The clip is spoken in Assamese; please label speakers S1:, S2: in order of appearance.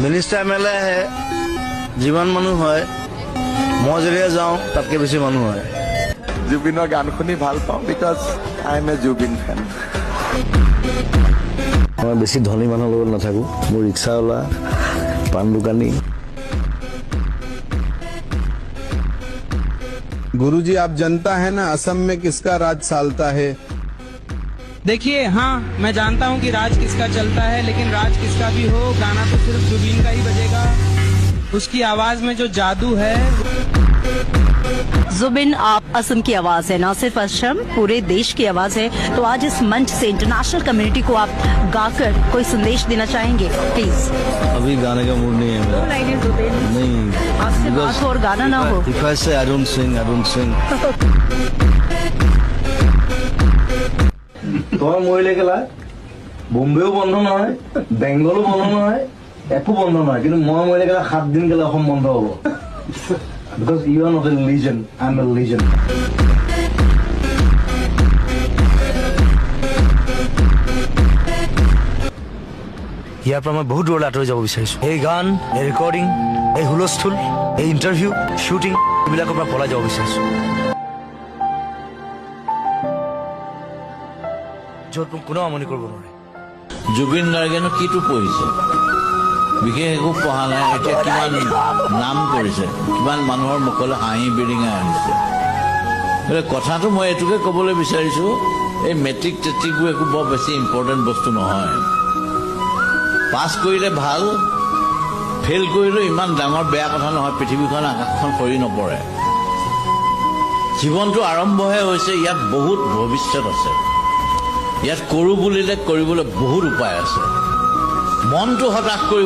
S1: মিনিষ্টাৰ এমএলএ আহে যিমান মানুহ হয় মই যেতিয়া যাওঁ তাতকৈ বেছি মানুহ হয়
S2: জুবিনৰ গান শুনি ভাল পাওঁ because I M A Zubeen ফেন
S1: মই বেছি ধনী মানুহৰ লগত নাথাকোঁ মোৰ ৰিক্সাৱালা পাণ দোকানী
S3: गुरुजी आप जनता है ना असम में किसका राज सालता है
S4: देखिए हाँ मैं जानता हूँ कि राज किसका चलता है लेकिन राज किसका भी हो गाना तो सिर्फ जुबीन का ही बजेगा उसकी आवाज में जो जादू है
S5: जुबिन आप असम की आवाज है ना सिर्फ असम पूरे देश की आवाज है तो आज इस मंच से इंटरनेशनल कम्युनिटी को आप गाकर कोई संदेश देना चाहेंगे प्लीज
S1: अभी गाने का मूड नहीं है मेरा नहीं
S5: आपसे बात हो और गाना ना हो
S1: If I say I don't sing তোমার মহিলা গেলা বোম্বেও বন্ধ নহয় বেংগলো বন্ধ নহয় একো বন্ধ নহয় কিন্তু মই মহিলা গেলা 7 দিন গেলে অসম বন্ধ হব because you are not a legend I'm a legend ইয়াৰ পৰা মই বহুত দূৰলৈ আঁতৰি যাব বিচাৰিছো এই গান এই ৰেকৰ্ডিং এই হুলস্থুল এই ইণ্টাৰভিউ শ্বুটিং এইবিলাকৰ পৰা পলাই যাব বিচাৰিছো য'ত মোক কোনেও আমনি কৰিব নোৱাৰে
S6: জুবিন গাৰ্গেনো কিটো পঢ়িছে বিশেষ একো পঢ়া নাই এতিয়া কিমান নাম কৰিছে কিমান মানুহৰ মুখলৈ হাঁহি বিৰিঙাই আনিছে কথাটো মই এইটোকে ক'বলৈ বিচাৰিছোঁ এই মেট্ৰিক টেট্ৰিকবোৰ একো বৰ বেছি ইম্পৰ্টেণ্ট বস্তু নহয় পাছ কৰিলে ভাল ফেইল কৰিলেও ইমান ডাঙৰ বেয়া কথা নহয় পৃথিৱীখন আকাশখন সৰি নপৰে জীৱনটো আৰম্ভহে হৈছে ইয়াত বহুত ভৱিষ্যত আছে ইয়াত কৰোঁ বুলিলে কৰিবলৈ বহুত উপায় আছে মনটো হতাশ কৰিব